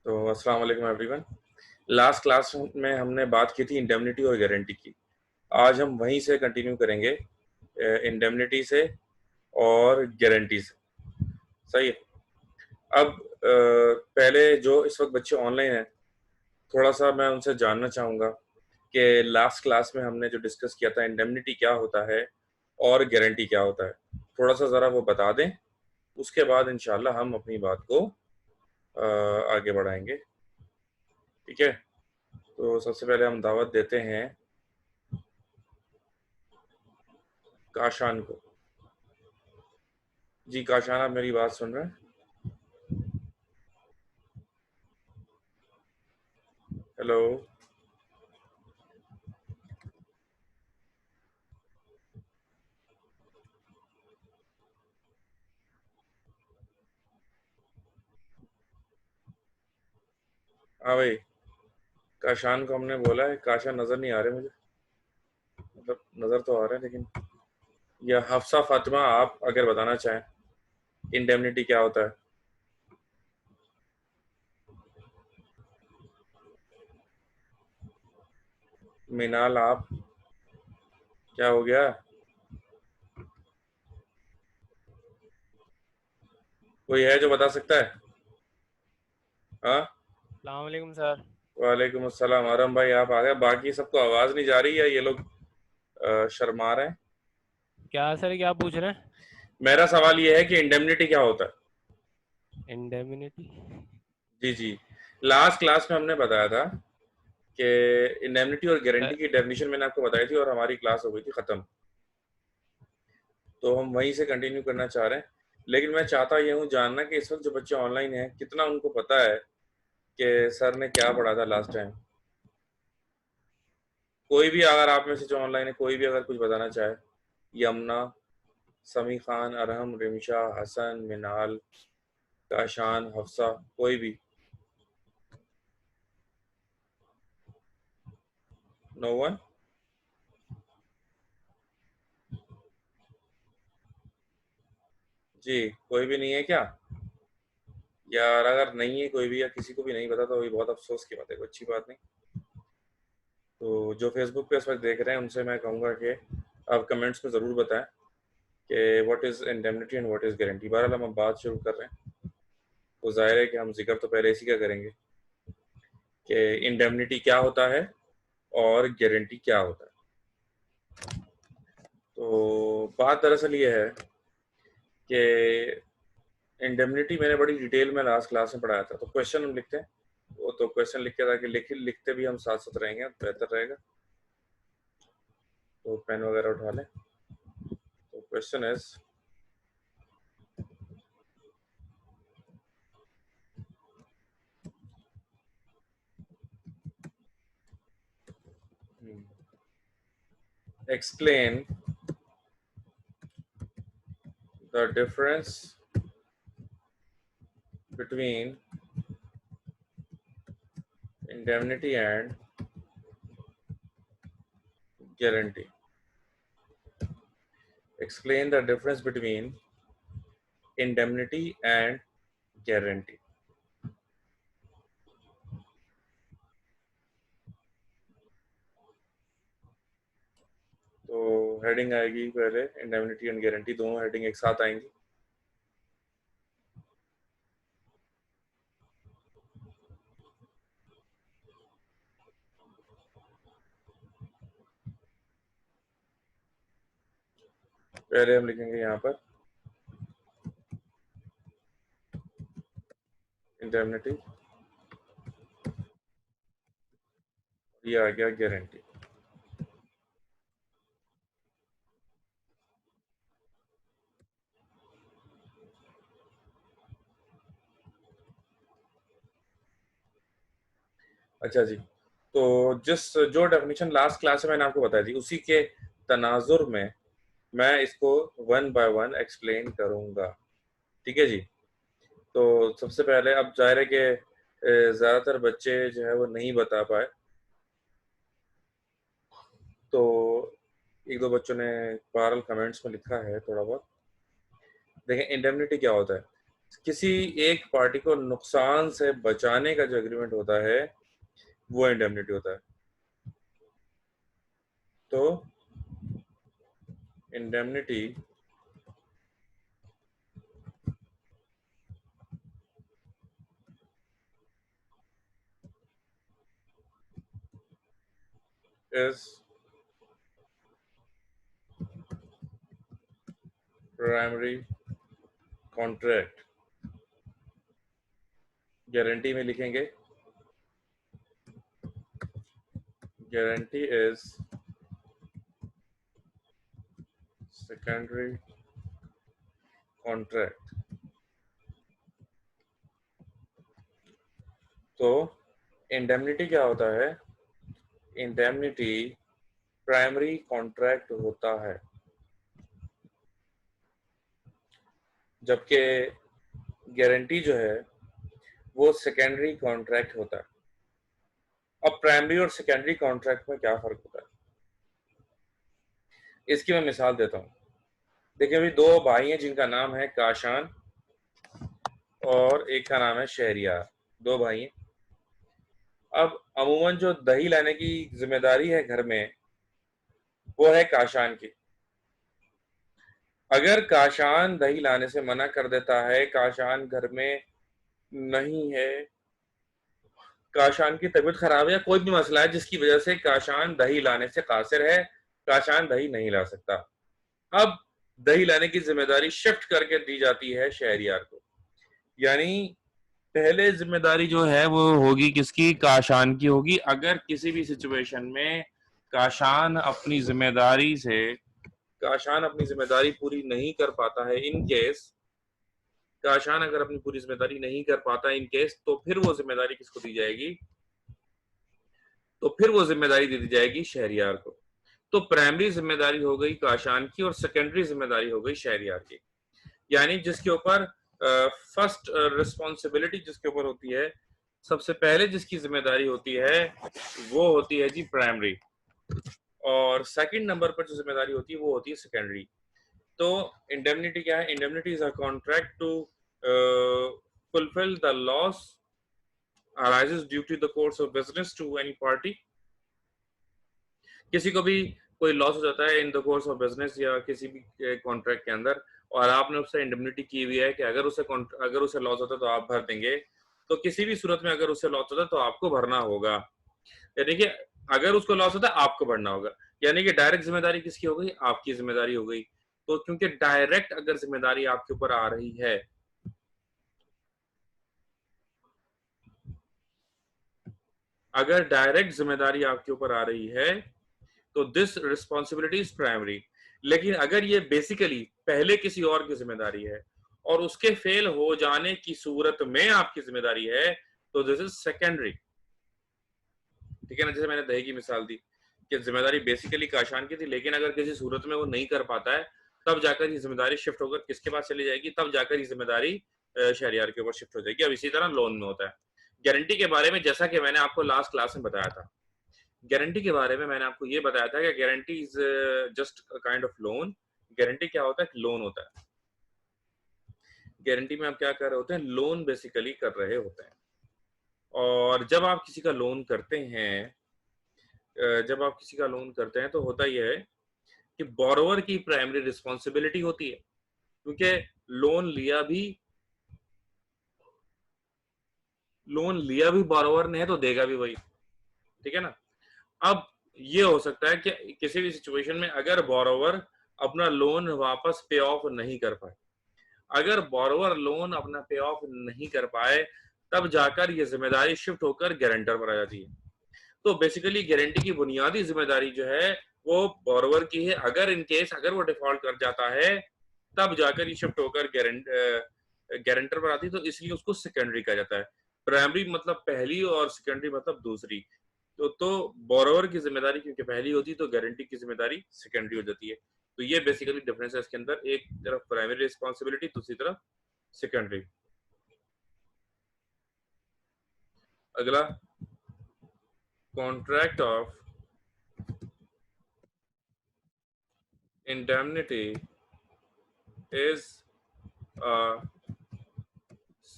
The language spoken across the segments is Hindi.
तो अस्सलाम वालेकुम एवरीवन। लास्ट क्लास में हमने बात की थी इंडेमनिटी और गारंटी की। आज हम वहीं से कंटिन्यू करेंगे, इंडेमनिटी से और गारंटी से। सही है। अब पहले जो इस वक्त बच्चे ऑनलाइन हैं, थोड़ा सा मैं उनसे जानना चाहूँगा कि लास्ट क्लास में हमने जो डिस्कस किया था इंडेमनिटी क्या होता है और गारंटी क्या होता है, थोड़ा सा ज़रा वो बता दें। उसके बाद इंशाल्लाह हम अपनी बात को आगे बढ़ाएंगे। ठीक है। तो सबसे पहले हम दावत देते हैं काशान को। जी काशान, आप मेरी बात सुन रहे हैं? हेलो। हाँ भाई, काशान को हमने बोला है। काशा नज़र नहीं आ रहे मुझे, मतलब नज़र तो आ रहे हैं लेकिन। या हफ्सा फातिमा, आप अगर बताना चाहें इंडेमनिटी क्या होता है। मिनाल, आप, क्या हो गया? कोई है जो बता सकता है? हाँ। अस्सलाम वालेकुम सर। वालेकुम अस्सलाम। आरम भाई आप आ गए। बाकी सबको आवाज़ नहीं जा रही है, ये लोग शर्मा रहे हैं। क्या सर, क्या पूछ रहे हैं? मेरा सवाल ये है कि इंडेमनिटी क्या होता है। इंडेमिनिटी। जी जी। लास्ट क्लास में हमने बताया था कि इंडेमनिटी और गारंटी सर, की डेफिनेशन मैंने आपको बताई थी और हमारी क्लास हो गई थी ख़त्म। तो हम वहीं से कंटिन्यू करना चाह रहे हैं। लेकिन मैं चाहता ये हूँ जानना कि इस वक्त जो बच्चे ऑनलाइन हैं, कितना उनको पता है कि सर ने क्या पढ़ा था लास्ट टाइम। कोई भी अगर आप में से जो ऑनलाइन है, कोई भी अगर कुछ बताना चाहे। यमुना, समी खान, अरहम, रिमशा, हसन, मिनाल, काशान, हफ्सा, कोई भी। No one. जी, कोई भी नहीं है क्या? यार अगर नहीं है कोई भी या किसी को भी नहीं पता तो ये बहुत अफसोस की बात है, कोई अच्छी बात नहीं। तो जो फेसबुक पे इस वक्त देख रहे हैं उनसे मैं कहूँगा कि आप कमेंट्स में ज़रूर बताएं कि what is indemnity and what is guarantee. बहरहाल हम बात शुरू कर रहे हैं। तो ज़ाहिर है कि हम जिक्र तो पहले इसी का करेंगे कि इंडेमनिटी क्या होता है और गारंटी क्या होता है। तो बात दरअसल ये है कि इंडेमनिटी मैंने बड़ी डिटेल में लास्ट क्लास में पढ़ाया था। तो क्वेश्चन हम लिखते हैं, वो तो क्वेश्चन लिख के ताकि लिखते भी हम साथ साथ रहेंगे तो बेहतर रहेगा। तो पेन वगैरह उठा लें। तो question is, explain the difference between indemnity and guarantee. Explain the difference between indemnity and guarantee. तो हेडिंग आएगी पहले, इंडेमनिटी एंड गारंटी दोनों हेडिंग एक साथ आएंगी। पहले हम लिखेंगे यहाँ पर इंडेमनिटी, ये आ गया गारंटी। अच्छा जी। तो जो डेफिनेशन लास्ट क्लास में मैंने आपको बताई थी उसी के तनाजुर में मैं इसको वन बाय वन एक्सप्लेन करूंगा। ठीक है जी। तो सबसे पहले, अब जाहिर है कि ज़्यादातर बच्चे जो है वो नहीं बता पाए, तो एक दो बच्चों ने बहरहाल कमेंट्स में लिखा है थोड़ा बहुत। देखें इंडेमनिटी क्या होता है। किसी एक पार्टी को नुकसान से बचाने का जो एग्रीमेंट होता है वो इंडेमनिटी होता है। तो indemnity is primary contract. Guarantee में लिखेंगे गारंटी इज सेकेंडरी कॉन्ट्रैक्ट। तो इंडेमनिटी क्या होता है? इंडेमनिटी प्राइमरी कॉन्ट्रैक्ट होता है, जबकि गारंटी जो है वो सेकेंडरी कॉन्ट्रैक्ट होता है। अब प्राइमरी और सेकेंडरी कॉन्ट्रैक्ट में क्या फर्क होता है, इसकी मैं मिसाल देता हूँ। देखिए अभी दो भाई हैं जिनका नाम है काशान और एक का नाम है शहरियार। दो भाई हैं। अब अमूमन जो दही लाने की जिम्मेदारी है घर में वो है काशान की। अगर काशान दही लाने से मना कर देता है, काशान घर में नहीं है, काशान की तबीयत खराब है या कोई भी मसला है जिसकी वजह से काशान दही लाने से कासिर है, काशान दही नहीं ला सकता, अब दही लाने की जिम्मेदारी शिफ्ट करके दी जाती है शहरियार को। यानी पहले जिम्मेदारी जो है वो होगी किसकी? काशान की होगी। अगर किसी भी सिचुएशन में काशान अपनी जिम्मेदारी से काशान अपनी जिम्मेदारी पूरी नहीं कर पाता है, इन केस काशान अगर अपनी पूरी जिम्मेदारी नहीं कर पाता इन केस, तो फिर वो जिम्मेदारी किसको दी जाएगी? तो फिर वो जिम्मेदारी दे दी जाएगी शहरियार को। तो प्राइमरी जिम्मेदारी हो गई काशान की और सेकेंडरी जिम्मेदारी हो गई शहरियार की। यानी जिसके ऊपर फर्स्ट रिस्पॉन्सिबिलिटी जिसके ऊपर होती है, सबसे पहले जिसकी जिम्मेदारी होती है वो होती है जी प्राइमरी, और सेकंड नंबर पर जो जिम्मेदारी होती है वो होती है सेकेंडरी। तो इंडेमनिटी क्या है? Indemnity is a contract to fulfil the loss arises due to the course of business to any party। किसी को भी कोई लॉस हो जाता है in the course of business या किसी भी कॉन्ट्रैक्ट के अंदर, और आपने उससे इंडेमनिटी की हुई है कि अगर उसे लॉस होता है तो आप भर देंगे, तो किसी भी सूरत में अगर उसे लॉस होता है तो आपको भरना होगा। यानी कि अगर उसको लॉस होता है आपको भरना होगा। यानी कि डायरेक्ट जिम्मेदारी किसकी हो गई? आपकी जिम्मेदारी हो गई। तो क्योंकि डायरेक्ट अगर जिम्मेदारी आपके ऊपर आ रही है, अगर डायरेक्ट जिम्मेदारी आपके ऊपर आ रही है तो दिस रिस्पॉन्सिबिलिटी इज प्राइमरी। लेकिन अगर ये बेसिकली पहले किसी और की जिम्मेदारी है और उसके फेल हो जाने की सूरत में आपकी जिम्मेदारी है, तो दिस इज सेकेंडरी। ठीक है ना? जैसे मैंने दही की मिसाल दी कि जिम्मेदारी बेसिकली काशान की थी, लेकिन अगर किसी सूरत में वो नहीं कर पाता है तब जाकर ये जिम्मेदारी शिफ्ट होकर किसके पास चली जाएगी? तब जाकर ये जिम्मेदारी शहरियार के ऊपर शिफ्ट हो जाएगी। अब इसी तरह लोन में होता है। गारंटी के बारे में जैसा कि मैंने आपको लास्ट क्लास में बताया था, गारंटी के बारे में मैंने आपको ये बताया था कि guarantee is just kind of loan. Guarantee क्या होता है? लोन होता है। गारंटी में आप क्या कर रहे होते हैं? लोन बेसिकली कर रहे होते हैं। और जब आप किसी का लोन करते हैं, जब आप किसी का लोन करते हैं तो होता यह है कि बोरोवर की प्राइमरी रिस्पॉन्सिबिलिटी होती है, क्योंकि लोन लिया भी लोन लिया भी बोरोवर ने है तो देगा भी वही। ठीक है ना? अब ये हो सकता है कि किसी भी सिचुएशन में अगर बोरोवर अपना लोन वापस पे ऑफ नहीं कर पाए, अगर बोरोवर लोन अपना पे ऑफ नहीं कर पाए, तब जाकर ये जिम्मेदारी शिफ्ट होकर गारंटर पर आ जाती है। तो बेसिकली गारंटी की बुनियादी जिम्मेदारी जो है वो बोरोवर की है। अगर इन केस अगर वो डिफॉल्ट कर जाता है तब जाकर ये शिफ्ट होकर गारंटर पर आती है, तो इसलिए उसको सेकेंडरी कहा जाता है। प्राइमरी मतलब पहली और सेकेंडरी मतलब दूसरी। तो बोरोवर की जिम्मेदारी क्योंकि पहली होती है तो गारंटी की जिम्मेदारी सेकेंडरी हो जाती है। तो ये बेसिकली डिफरेंस है इसके अंदर, एक तरफ प्राइमरी रिस्पॉन्सिबिलिटी, दूसरी तरफ सेकेंडरी। अगला, contract of indemnity is a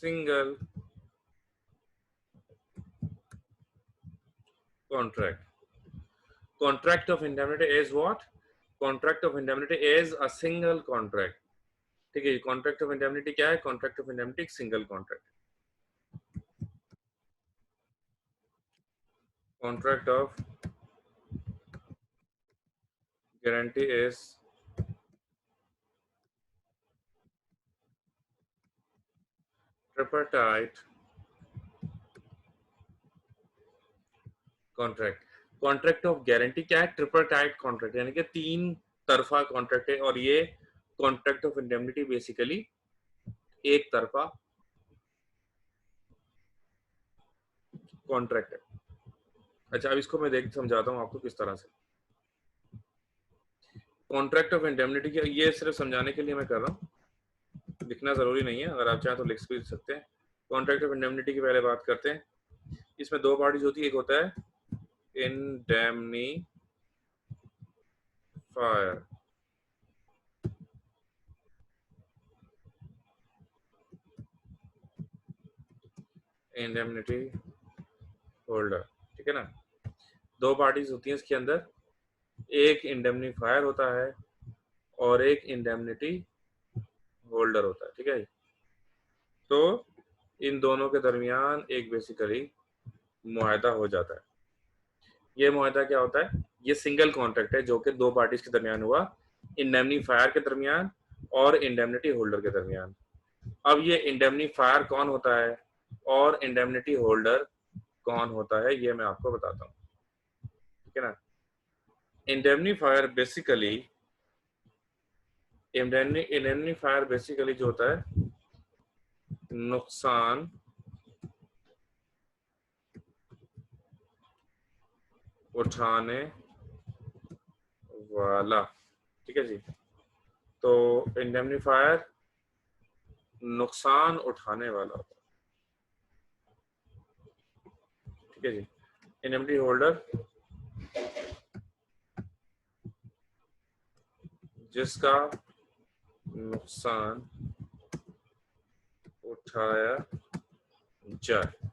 single contract. Contract of indemnity is what? Contract of indemnity is a single contract. ठीक है, कॉन्ट्रैक्ट ऑफ इंडेमनिटी क्या है? कॉन्ट्रैक्ट ऑफ इंडेमनिटी एक single contract. Contract of guarantee is tripartite contract. Contract of guarantee क्या है? ट्रिपरटाइट कॉन्ट्रैक्ट, यानी कि तीन तरफा कॉन्ट्रैक्ट है. और ये कॉन्ट्रैक्ट ऑफ इंडेमनिटी बेसिकली एक तरफा कॉन्ट्रैक्ट है. अच्छा, अब इसको मैं समझाता हूँ आपको किस तरह से. कॉन्ट्रैक्ट ऑफ इंडेमनिटी की, ये सिर्फ समझाने के लिए मैं कर रहा हूँ, लिखना जरूरी नहीं है. अगर आप चाहें तो लिख भी सकते हैं. कॉन्ट्रैक्ट ऑफ इंडेमनिटी की पहले बात करते हैं. इसमें दो पार्टीज होती है. एक होता है इंडेमनीफायर, इंडेमनिटी होल्डर. ठीक है ना. दो पार्टीज होती हैं इसके अंदर. एक इंडेमनीफायर होता है और एक इंडेमनिटी होल्डर होता है. ठीक है. तो इन दोनों के दरमियान एक बेसिकली मुआहदा हो जाता है. ये मुआहदा क्या होता है? ये सिंगल कॉन्ट्रैक्ट है जो कि दो पार्टीज के दरमियान हुआ, इंडेमनीफायर के दरमियान और इंडेमनिटी होल्डर के दरमियान. अब ये इंडेमनीफायर कौन होता है और इंडेमनिटी होल्डर कौन होता है, ये मैं आपको बताता हूँ. ठीक है ना. इंडेमनीफायर बेसिकली जो होता है, नुकसान उठाने वाला. ठीक है जी. तो इंडेमनीफायर नुकसान उठाने वाला होता है. ठीक है जी. इंडेमनिटी होल्डर जिसका नुकसान उठाया जाए.